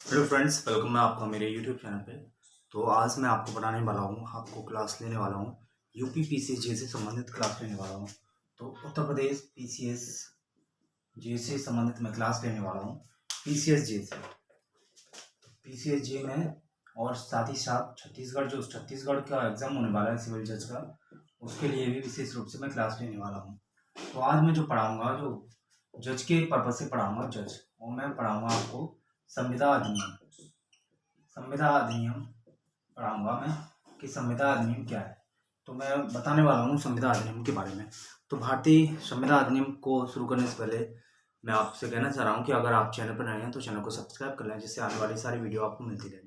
Hello friends, welcome है आपका मेरे यूट्यूब चैनल पे। तो आज मैं आपको बताने वाला हूँ, आपको क्लास लेने वाला हूँ। यूपी पीसीएस जे से संबंधित क्लास लेने वाला हूँ। तो उत्तर प्रदेश पीसीएस जे से संबंधित मैं क्लास लेने वाला हूँ, पीसीएस जे से। पीसीएस जे में और साथ ही साथ छत्तीसगढ़ का एग्जाम होने वाला है सिविल जज का, उसके लिए भी विशेष रूप से मैं क्लास लेने वाला हूँ। तो आज मैं जो पढ़ाऊँगा, जो जज के पर्पज से पढ़ाऊँगा जज, और मैं पढ़ाऊँगा आपको संविदा अधिनियम। संविदा अधिनियम पढ़ाऊंगा मैं कि संविदा अधिनियम क्या है। तो मैं बताने वाला हूँ संविदा अधिनियम के बारे में। तो भारतीय संविदा अधिनियम को शुरू करने से पहले मैं आपसे कहना चाह रहा हूँ कि अगर आप चैनल पर नए हैं तो चैनल को सब्सक्राइब कर लें, जिससे आने वाली सारी वीडियो आपको मिलती रहे।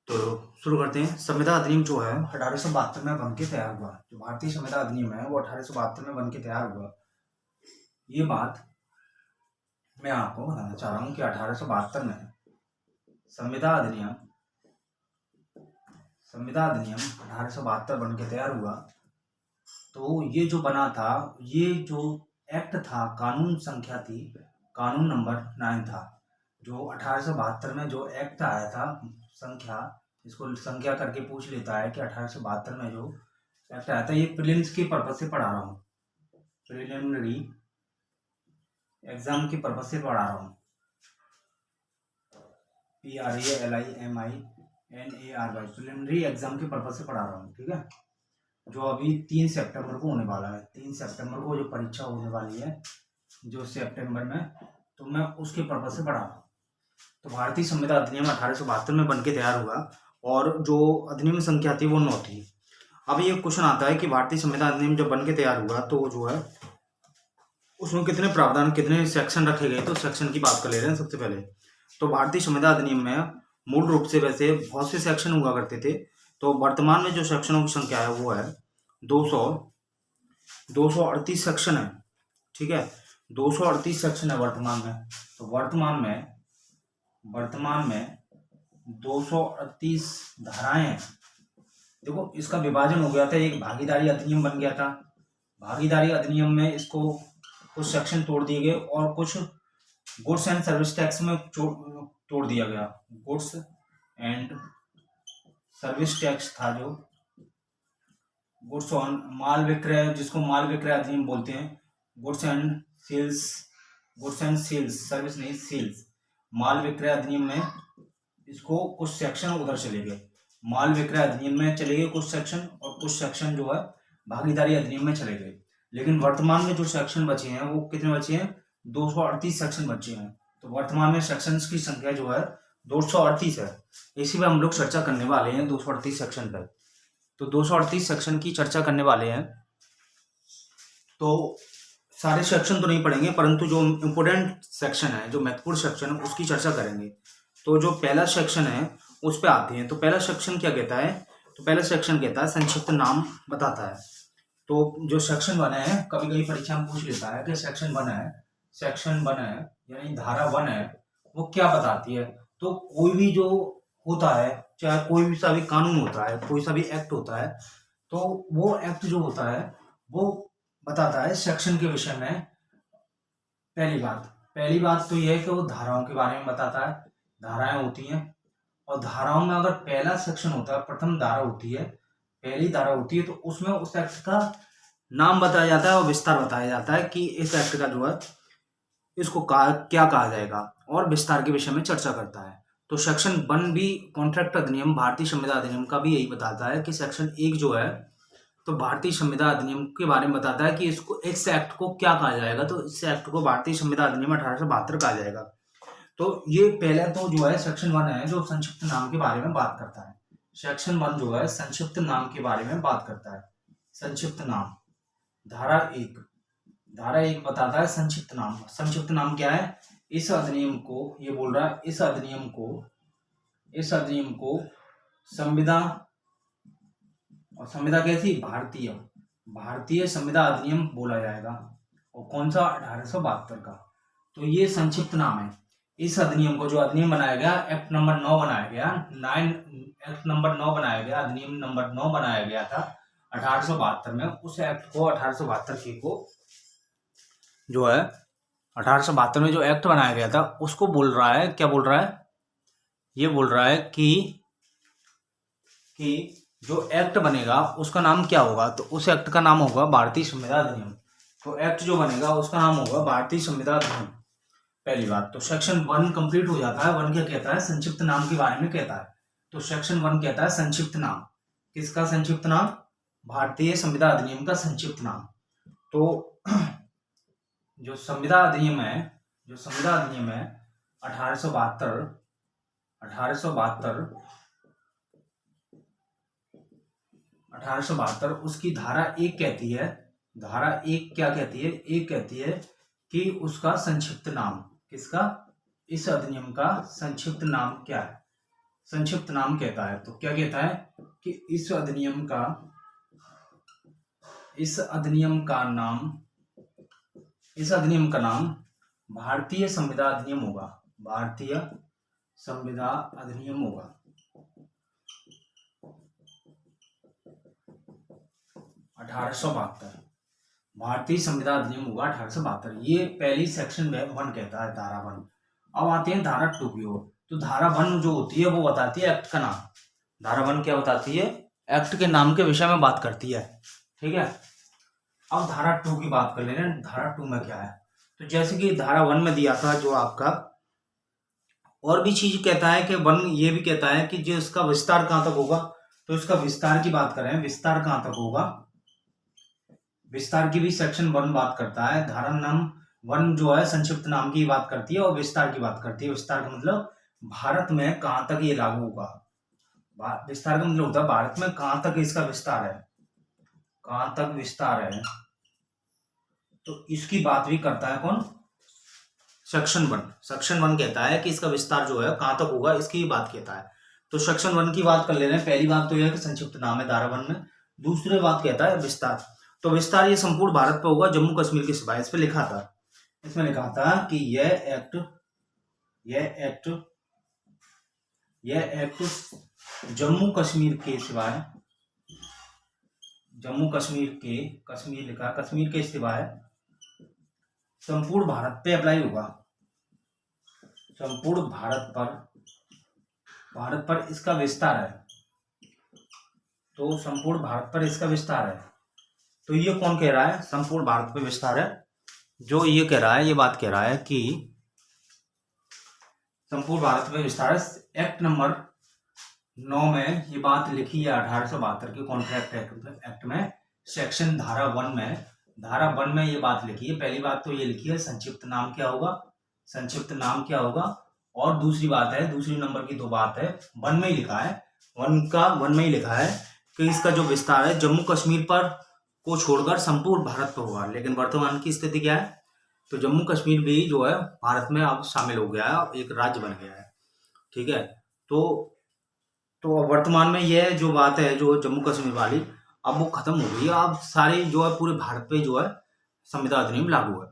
तो शुरू करते हैं। संविदा अधिनियम जो है 1872 में बन के तैयार हुआ। जो भारतीय संविदा अधिनियम है वो 1872 में बन के तैयार हुआ। ये बात मैं आपको बताना चाह रहा हूँ कि 1872 में संविदा अधिनियम 1872 बन के तैयार हुआ। तो ये जो बना था, ये जो एक्ट था, कानून संख्या थी, कानून नंबर 9 था। जो 1872 में जो एक्ट आया था, संख्या, इसको संख्या करके पूछ लेता है कि 1872 में जो एक्ट आया था, ये प्रीलिम्स के पर्पज से पढ़ा रहा हूँ, प्रिलिमिनरी एग्जाम के पर्पज से पढ़ा रहा हूँ। PRALIMINARY प्रिलिमिनरी एग्जाम के पर्पज से पढ़ा रहा हूँ, ठीक है। जो अभी 3 सितंबर को होने वाला है, 3 सितंबर को जो परीक्षा होने वाली है, जो सितंबर में, तो मैं उसके पर्पज से पढ़ा रहा हूँ। तो भारतीय संविदा अधिनियम 1872 में बन के तैयार हुआ और जो अधिनियम संख्या थी वो 9 थी। अब ये क्वेश्चन आता है कि भारतीय संविदा अधिनियम जब बन के तैयार हुआ तो जो है उसमें कितने प्रावधान, कितने सेक्शन रखे गए। तो सेक्शन की बात कर ले रहे हैं सबसे पहले। तो भारतीय संविदा अधिनियम में मूल रूप से वैसे बहुत से सेक्शन हुआ करते थे। तो वर्तमान में जो सेक्शनों की संख्या है वो है 238 सेक्शन है, ठीक है। 238 सेक्शन है वर्तमान में। तो वर्तमान में 238 धाराएं हैं। देखो, इसका विभाजन हो गया था, एक भागीदारी अधिनियम बन गया था। भागीदारी अधिनियम में इसको कुछ सेक्शन तोड़ दिए गए और कुछ गुड्स एंड सर्विस टैक्स में तोड़ दिया गया। गुड्स एंड सर्विस टैक्स था, जो गुड्स ऑन माल विक्रय, जिसको माल विक्रय अधिनियम बोलते हैं। गुड्स एंड सेल्स सर्विस नहीं, सेल्स। माल विक्रय अधिनियम में इसको कुछ सेक्शन उधर चले गए, माल विक्रय अधिनियम में चले गए कुछ सेक्शन, और कुछ सेक्शन जो है भागीदारी अधिनियम में चले गए। लेकिन वर्तमान में जो सेक्शन बचे हैं वो कितने बचे हैं? 238 सेक्शन बचे हैं। तो वर्तमान में सेक्शंस की संख्या जो है 238 है। इसी पे हम लोग चर्चा करने वाले हैं, 238 सेक्शन पर। तो 238 सेक्शन की चर्चा करने वाले हैं। तो सारे सेक्शन तो नहीं पढ़ेंगे, परंतु जो इम्पोर्टेंट सेक्शन है, जो महत्वपूर्ण सेक्शन है, उसकी चर्चा करेंगे। तो जो पहला सेक्शन है उस पर आते हैं। तो पहला सेक्शन क्या कहता है? तो पहला सेक्शन कहता है, संक्षिप्त नाम बताता है। तो जो सेक्शन 1 है, कभी कभी परीक्षा में पूछ लेता है कि सेक्शन 1 है यानी धारा 1 है, वो क्या बताती है। तो कोई भी जो होता है, चाहे कोई भी सा भी कानून होता है, कोई सा भी एक्ट होता है, तो वो एक्ट जो होता है वो बताता है सेक्शन के विषय में। पहली बात तो यह है कि वो धाराओं के बारे में बताता है। धाराएं होती हैं, और धाराओं में अगर पहला सेक्शन होता है, प्रथम धारा होती है, पहली धारा होती है, तो उसमें उस एक्ट का नाम बताया जाता है और विस्तार बताया जाता है कि इस एक्ट का जो है इसको क्या कहा जाएगा, और विस्तार के विषय में चर्चा करता है। तो सेक्शन 1 भी कॉन्ट्रैक्ट अधिनियम, भारतीय संविदा अधिनियम का भी यही बताता है कि सेक्शन 1 जो है, तो भारतीय संविदा अधिनियम के बारे में बताता है कि इसको, इस एक्ट को क्या कहा जाएगा। तो इस एक्ट को भारतीय संविदा अधिनियम 1872 कहा जाएगा। तो ये पहला तो जो है सेक्शन 1 है, जो संक्षिप्त नाम के बारे में बात करता है। सेक्शन 1 जो है संक्षिप्त नाम के बारे में बात करता है। संक्षिप्त नाम, धारा 1 बताता है संक्षिप्त नाम। संक्षिप्त नाम क्या है? इस अधिनियम को, ये बोल रहा है, इस अधिनियम को संविदा, और संविदा कैसी? भारतीय संविदा अधिनियम बोला जाएगा। और कौन सा? 1872 का। तो ये संक्षिप्त नाम है। इस अधिनियम को, जो अधिनियम बनाया गया, एक्ट नंबर 9 बनाया गया, अधिनियम नंबर 9 बनाया गया था 1872 में। उस एक्ट को 1872 को जो है 1872 में जो एक्ट बनाया गया था, उसको बोल रहा है, क्या बोल रहा है? ये बोल रहा है कि जो एक्ट बनेगा उसका नाम क्या होगा, तो उस एक्ट का नाम होगा भारतीय संविधान अधिनियम। तो एक्ट जो बनेगा उसका नाम होगा भारतीय संविधान अधिनियम, पहली बात। तो सेक्शन 1 कंप्लीट हो जाता है। 1 क्या कहता है, संक्षिप्त नाम के बारे में कहता है। तो सेक्शन 1 कहता है संक्षिप्त नाम, किसका संक्षिप्त नाम, भारतीय संविधान अधिनियम का संक्षिप्त नाम। तो जो संविधान अधिनियम है, 1872 उसकी धारा 1 कहती है, धारा 1 क्या कहती है, एक कहती है कि उसका संक्षिप्त नाम, किसका, इस अधिनियम का संक्षिप्त नाम क्या है, संक्षिप्त नाम कहता है। तो क्या कहता है कि इस अधिनियम का नाम भारतीय संविधान अधिनियम होगा, भारतीय संविधान अधिनियम होगा। 1872 भारतीय संविधान अधिनियम होगा 1872। ये पहली सेक्शन 1 कहता है, धारा 1। अब आते हैं धारा 2 की ओर। तो धारा 1 जो होती है वो बताती है एक्ट का नाम। धारा 1 क्या बताती है, एक्ट के नाम के विषय में बात करती है, ठीक है। अब धारा 2 की बात कर लेते हैं, धारा 2 में क्या है। तो जैसे कि धारा 1 में दिया था जो आपका, और भी चीज कहता है कि 1 ये भी कहता है कि जो इसका विस्तार कहां तक होगा। तो इसका विस्तार की बात करें, विस्तार कहां तक होगा, विस्तार की भी सेक्शन 1 बात करता है। धारा नाम 1 जो है संक्षिप्त नाम की बात करती है और विस्तार की बात करती है। विस्तार का मतलब भारत में कहां तक ये लागू होगा। विस्तार का मतलब होता है भारत में कहां तक इसका विस्तार है, कहां तक विस्तार है। तो इसकी बात भी करता है कौन, सेक्शन 1। सेक्शन 1 कहता है कि इसका विस्तार जो है कहां तक होगा, इसकी बात कहता है। तो सेक्शन 1 की बात कर ले रहे हैं। पहली बात तो यह है कि संक्षिप्त नाम है धारा 1 में। दूसरी बात कहता है विस्तार। तो विस्तार ये संपूर्ण भारत पे होगा, जम्मू कश्मीर के सिवाय। इस पे लिखा था, इसमें लिखा था कि यह एक्ट जम्मू कश्मीर के सिवाय, जम्मू कश्मीर के, कश्मीर लिखा, कश्मीर के सिवाय संपूर्ण भारत पे अप्लाई होगा, संपूर्ण भारत पर इसका विस्तार है। तो संपूर्ण भारत पर इसका विस्तार है। तो ये कौन कह रहा है, संपूर्ण भारत पे विस्तार है। जो ये कह रहा है, ये बात कह रहा है कि संपूर्ण भारत पे विस्तार है। एक्ट नंबर 9 में ये बात लिखी है, 1872 के कॉन्ट्रैक्ट एक्ट में, सेक्शन धारा 1 में, धारा 1 में ये बात लिखी है। पहली बात तो ये लिखी है संक्षिप्त नाम क्या होगा, संक्षिप्त नाम क्या होगा। और दूसरी बात है, दूसरी नंबर की 2 बात है, 1 में ही लिखा है, 1 में ही लिखा है कि इसका जो विस्तार है जम्मू कश्मीर पर को छोड़कर संपूर्ण भारत पर होगा। लेकिन वर्तमान की स्थिति क्या है, तो जम्मू कश्मीर भी जो है भारत में अब शामिल हो गया है, एक राज्य बन गया है, ठीक है। तो वर्तमान में यह जो बात है, जो जम्मू कश्मीर वाली, अब वो खत्म हो गई है। अब सारे जो है पूरे भारत पे जो है संविधान अधिनियम लागू है।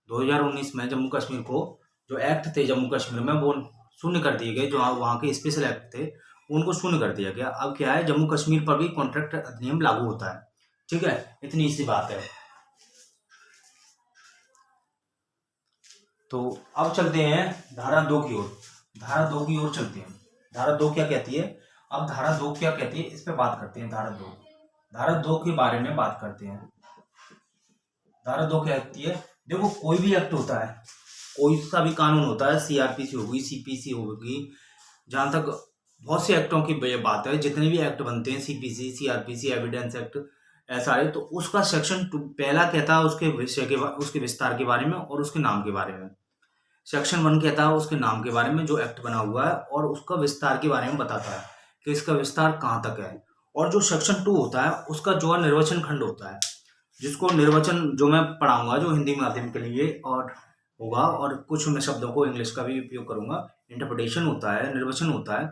2019 में जम्मू कश्मीर को जो एक्ट थे जम्मू कश्मीर में वो शून्य कर दिए गए, जो वहाँ के स्पेशल एक्ट थे उनको शून्य कर दिया गया। अब क्या है, जम्मू कश्मीर पर भी कॉन्ट्रैक्ट अधिनियम लागू होता है, ठीक है। इतनी सी बात है। तो अब चलते हैं धारा 2 की ओर, धारा 2 की ओर चलते हैं। धारा 2 क्या कहती है, अब धारा 2 क्या कहती है इस पे बात करते हैं। धारा 2 के बारे में बात करते हैं। धारा 2 क्या कहती है, देखो कोई भी एक्ट होता है, कोई सा भी कानून होता है, सीआरपीसी होगी, सीपीसी होगी, जहां तक बहुत से एक्टों की बात है, जितने भी एक्ट बनते हैं, CPC, CrPC, evidence act, SRA, तो उसका सेक्शन 2 पहला कहता है उसके विषय के, उसके विस्तार के बारे में और उसके नाम के बारे में। सेक्शन 1 कहता है उसके नाम के बारे में, जो एक्ट बना हुआ है, और उसका विस्तार के बारे में बताता है कि इसका विस्तार कहाँ तक है। और जो सेक्शन 2 होता है उसका जो है निर्वचन खंड होता है, जिसको निर्वचन जो मैं पढ़ाऊंगा जो हिंदी माध्यम के लिए और होगा, और कुछ मैं शब्दों को इंग्लिश का भी उपयोग करूंगा। इंटरप्रिटेशन होता है, निर्वचन होता है।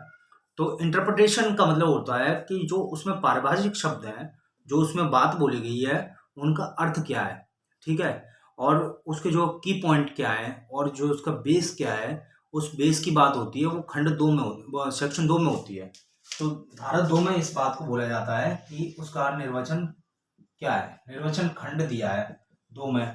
तो इंटरप्रिटेशन का मतलब होता है कि जो उसमें पारिभाषिक शब्द हैं, जो उसमें बात बोली गई है, उनका अर्थ क्या है, ठीक है, और उसके जो की पॉइंट क्या है, और जो उसका बेस क्या है, उस बेस की बात होती है, वो खंड 2 में, सेक्शन 2 में होती है। तो धारा 2 में इस बात को बोला जाता है कि उसका निर्वचन क्या है, निर्वचन खंड दिया है 2 में।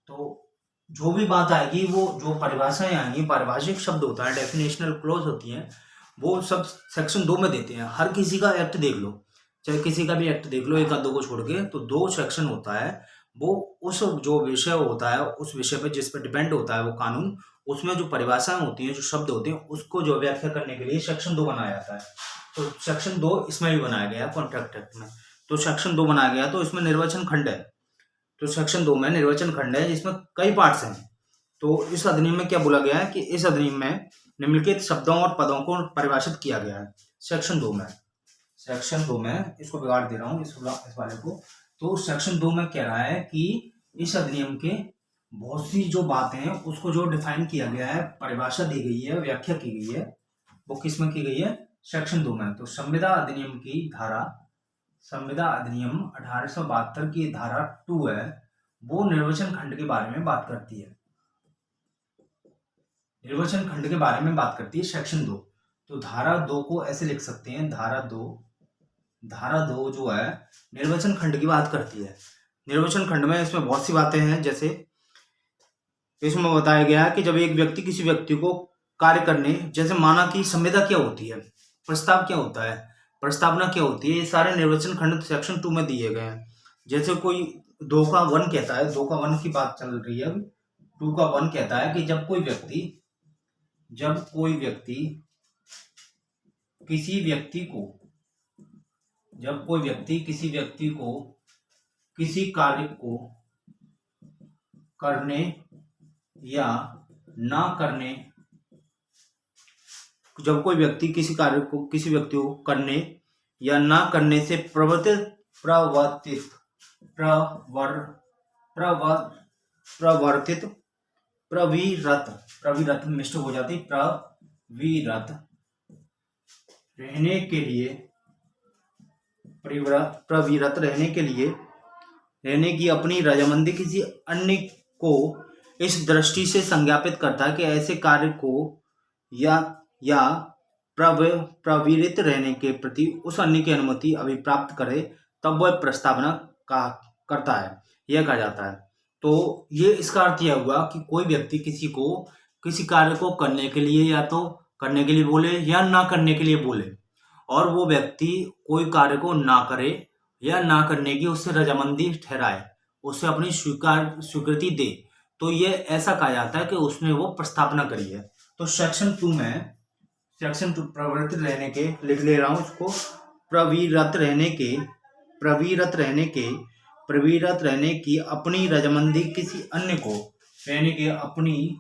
तो जो भी बात आएगी, वो जो परिभाषाएं आएंगी, पारिभाषिक शब्द होता है, डेफिनेशनल क्लॉज होती हैं, वो सब सेक्शन 2 में देते हैं। हर किसी का एक्ट देख लो, चाहे किसी का भी एक्ट देख लो, एक आध दो को छोड़ के, तो 2 सेक्शन होता है। वो उस जो विषय होता है, उस विषय पे जिस पे डिपेंड होता है वो कानून, उसमें जो परिभाषाएं होती हैं, जो शब्द होते हैं, उसको जो व्याख्या करने के लिए सेक्शन 2 बनाया जाता है। तो सेक्शन 2 इसमें भी बनाया गया है कॉन्ट्रैक्ट एक्ट में। तो सेक्शन 2 बनाया गया, तो इसमें निर्वचन खंड है। तो सेक्शन 2 में निर्वचन खंड है जिसमें कई पार्ट्स हैं। तो इस अधिनियम में क्या बोला गया है कि इस अधिनियम में निम्नलिखित शब्दों और पदों को परिभाषित किया गया है सेक्शन 2 में। सेक्शन 2 में, इसको बिगाड़ दे रहा हूँ इस वाले को। तो सेक्शन 2 में कह रहा है कि इस अधिनियम के बहुत सी जो बातें हैं उसको जो डिफाइन किया गया है, परिभाषा दी गई है, व्याख्या की गई है, वो किस में की गई है? सेक्शन 2 में। तो संविदा अधिनियम की धारा, संविदा अधिनियम 1872 की धारा 2 है, वो निर्वचन खंड के बारे में बात करती है। निर्वचन खंड के बारे में बात करती है सेक्शन 2। तो धारा 2 को ऐसे लिख सकते हैं, धारा 2 जो है निर्वचन खंड की बात करती है। निर्वचन खंड में इसमें बहुत सी बातें हैं, जैसे इसमें बताया गया है कि जब एक व्यक्ति किसी व्यक्ति को कार्य करने, जैसे माना कि संविदा क्या होती है, प्रस्ताव क्या होता है, प्रस्तावना क्या होती है, ये सारे निर्वचन खंड सेक्शन 2 में दिए गए हैं। जैसे कोई 2 का 1 कहता है, 2 का 1 की बात चल रही है, 2 का 1 कहता है कि जब कोई व्यक्ति किसी व्यक्ति को किसी कार्य को करने या ना करने, जब कोई व्यक्ति किसी कार्य को किसी व्यक्ति को करने या ना करने से प्रविरत मिस्टेक हो जाती, प्रविरत रहने की अपनी रजामंदी किसी अन्य को इस दृष्टि से संज्ञापित करता है कि ऐसे कार्य को या प्रविरत रहने के प्रति उस अन्य की अनुमति अभिप्राप्त करे, तब वह प्रस्तावना करता है, यह कहा जाता है। तो ये इसका अर्थ यह हुआ कि कोई व्यक्ति किसी को किसी कार्य को करने के लिए या तो करने के लिए बोले या ना करने के लिए बोले, और वो व्यक्ति कोई कार्य को ना करे या ना करने की उससे रजामंदी ठहराए, उससे अपनी स्वीकृति दे, तो ये ऐसा कहा जाता है कि उसने वो प्रस्तावना करी है। तो सेक्शन 2 में, सेक्शन 2 प्रवृत्त रहने के, लिख ले रहा हूँ उसको, प्रविरत रहने की अपनी रजामंदी किसी अन्य को, रहने के अपनी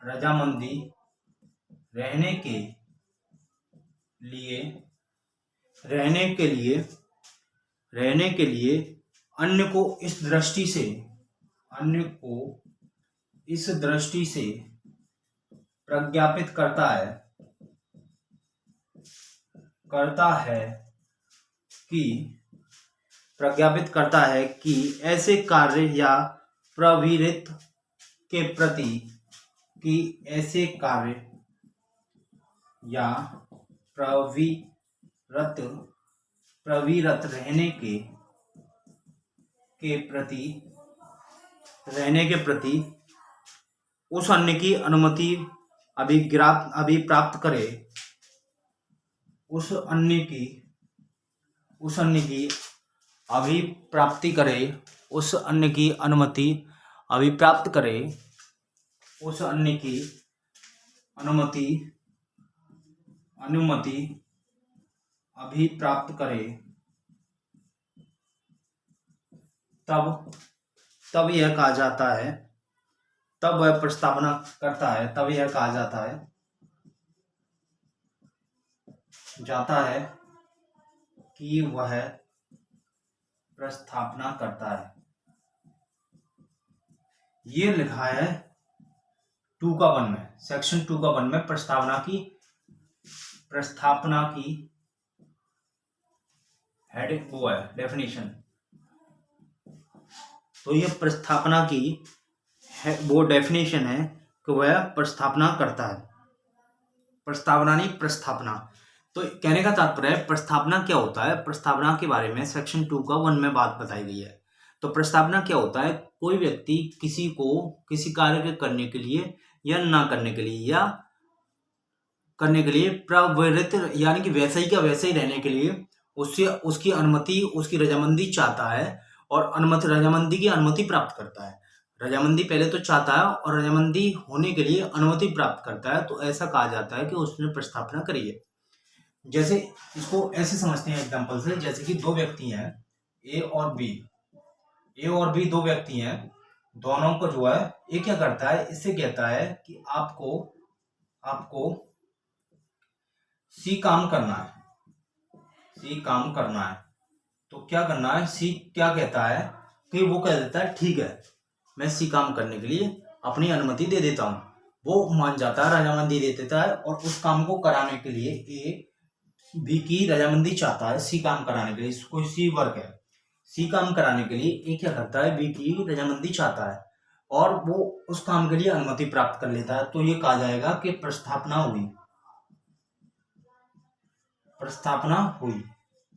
रजामंदी रहने के लिए अन्य को इस दृष्टि से प्रज्ञापित करता है कि ऐसे कार्य या प्रविरत के प्रति प्रविरत रहने के प्रति उस अन्य की अनुमति अभिप्राप्त करे, उस अन्य की अनुमति अभिप्राप्त करे, तब यह कहा जाता है, तब वह प्रस्तावना करता है, तब यह कहा जाता है कि वह प्रस्तावना करता है। ये लिखा है 2 का 1 में, सेक्शन 2 का 1 में प्रस्तावना की हेड वो है डेफिनेशन। तो ये प्रस्तावना की वो डेफिनेशन है कि वह प्रस्तावना करता है, प्रस्तावना नहीं प्रस्थापना। तो कहने का तात्पर्य है प्रस्तावना क्या होता है, प्रस्तावना के बारे में सेक्शन 2 का 1 में बात बताई गई है। तो प्रस्तावना क्या होता है, कोई व्यक्ति किसी को किसी कार्य के करने के लिए या ना करने के लिए, या करने के लिए, प्रवृत्त यानी कि वैसा ही का वैसा ही रहने के लिए उससे उसकी अनुमति, उसकी रजामंदी चाहता है और रजामंदी की अनुमति प्राप्त करता है। रजामंदी पहले तो चाहता है और रजामंदी होने के लिए अनुमति प्राप्त करता है, तो ऐसा कहा जाता है कि उसने प्रस्थापना करी है। जैसे इसको ऐसे समझते हैं एग्जांपल से, जैसे कि दो व्यक्ति हैं ए और बी। ए और बी दो व्यक्ति हैं, दोनों को जो है ये क्या करता है, इससे कहता है कि आपको सी काम करना है, सी काम करना है। तो क्या करना है, सी क्या कहता है कि वो कह देता है ठीक है, मैं सी काम करने के लिए अपनी अनुमति दे देता हूँ। वो मान जाता है, रजामंदी दे देता है और उस काम को कराने के लिए ए बी की रजामंदी चाहता है सी काम कराने के लिए। कोई सी वर्क है, सी काम कराने के लिए ए क्या करता है, बी की रजामंदी चाहता है और वो उस काम के लिए अनुमति प्राप्त कर लेता है। तो ये कहा जाएगा कि प्रस्थापना हुई, प्रस्थापना हुई।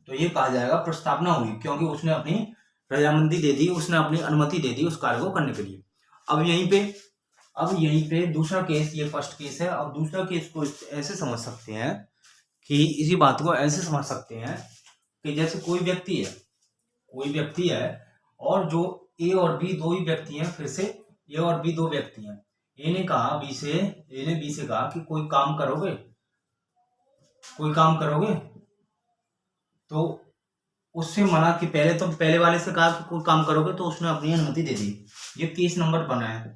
तो ये कहा जाएगा प्रस्थापना हुई, क्योंकि उसने अपनी रजामंदी दे दी, उसने अपनी अनुमति दे दी उस कार्य को करने के लिए। अब यहीं पे दूसरा केस, ये फर्स्ट केस है। अब दूसरा केस को ऐसे समझ सकते हैं कि इसी बात को ऐसे समझ सकते हैं कि जैसे कोई व्यक्ति है और जो ए और बी दो ही व्यक्ति हैं, फिर से ए और बी दो व्यक्ति हैं। ए ने बी से कहा कि कोई काम करोगे, तो उससे मना कि पहले वाले से कहा कि कोई काम करोगे, तो उसने अपनी अनुमति दे दी। ये केस नंबर बना है,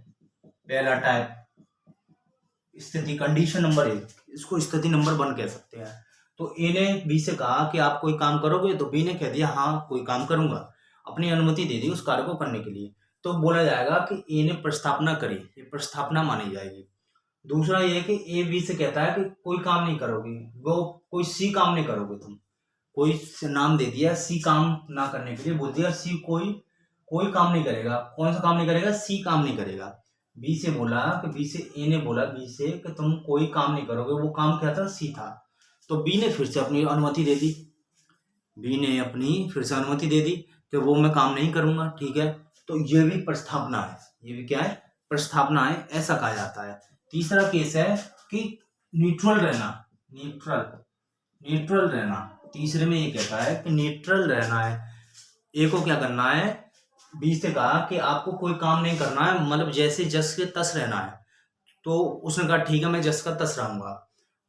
पहला टाइप, स्थिति, कंडीशन नंबर 1, इसको स्थिति नंबर 1 कह सकते हैं। तो ए ने बी से कहा कि आप कोई काम करोगे, तो बी ने कह दिया हाँ कोई काम करूंगा, अपनी अनुमति दे दी उस कार्य को करने के लिए। तो बोला जाएगा कि ए ने प्रस्थापना करी, ये प्रस्थापना मानी जाएगी। दूसरा ये कि ए बी से कहता है कि कोई काम नहीं करोगे, वो कोई सी काम नहीं करोगे, तुम कोई नाम दे दिया सी काम ना करने के लिए, बोल दिया सी कोई काम नहीं करेगा। कौन सा काम नहीं करेगा, सी काम नहीं करेगा। बी से ए ने बोला बी से कि तुम कोई काम नहीं करोगे, वो काम क्या था, सी था। तो बी ने फिर से अपनी अनुमति दे दी, कि वो मैं काम नहीं करूंगा, ठीक है। तो ये भी प्रस्थापना है, ये भी क्या है, प्रस्थापना है, ऐसा कहा जाता है। तीसरा केस है कि न्यूट्रल रहना। तीसरे में ये कहता है कि न्यूट्रल रहना है। ए को क्या करना है, बी से कहा कि आपको कोई काम नहीं करना है, मतलब जैसे जस के तस रहना है। तो उसने कहा ठीक है मैं जस का तस रहूंगा।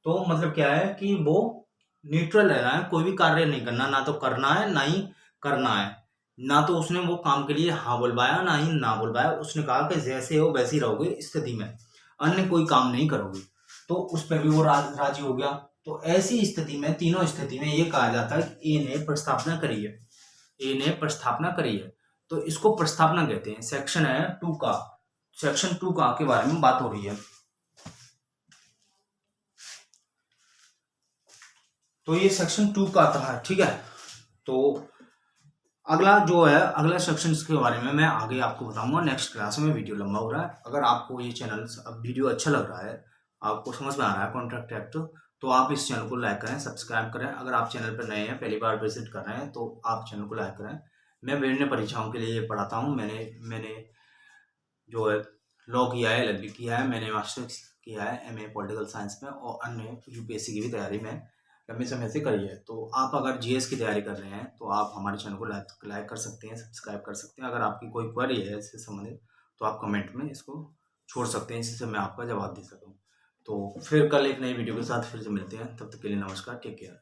तो मतलब क्या है कि वो न्यूट्रल रहना है, कोई भी कार्य नहीं करना, ना तो करना है ना ही करना है। ना तो उसने वो काम के लिए हाँ बोलवाया ना ही ना बोलवाया, उसने कहा कि जैसे हो वैसे ही रहोगे स्थिति में, अन्य कोई काम नहीं करोगे। तो उस पर भी वो राजी हो गया। तो ऐसी स्थिति में, तीनों स्थिति में ये कहा जाता है कि ए ने प्रस्थापना करी है। तो इसको प्रस्थापना कहते हैं। सेक्शन 2 का के बारे में बात हो रही है। तो ये सेक्शन 2 का था, ठीक है। तो अगला सेक्शन के बारे में मैं आगे आपको बताऊंगा नेक्स्ट क्लास में। वीडियो लंबा हो रहा है। अगर आपको ये चैनल वीडियो अच्छा लग रहा है, आपको समझ में आ रहा है कॉन्ट्रैक्ट एक्ट, तो आप इस चैनल को लाइक करें, सब्सक्राइब करें। अगर आप चैनल पर नए हैं, पहली बार विजिट कर रहे हैं, तो आप चैनल को लाइक करें। मैं विभिन्न परीक्षाओं के लिए पढ़ाता हूँ। मैंने जो है लॉ किया है, LLB किया है, मैंने मास्टर्स किया है MA पॉलिटिकल साइंस में, और अन्य UPSC की भी तैयारी में लंबे समय से करी है। तो आप अगर GS की तैयारी कर रहे हैं, तो आप हमारे चैनल को लाइक कर सकते हैं, सब्सक्राइब कर सकते हैं। अगर आपकी कोई क्वेरी है इससे संबंधित, तो आप कमेंट में इसको छोड़ सकते हैं, जिससे मैं आपका जवाब दे सकूँ। तो फिर कल एक नई वीडियो के साथ फिर से मिलते हैं। तब तक के लिए नमस्कार, टेक केयर।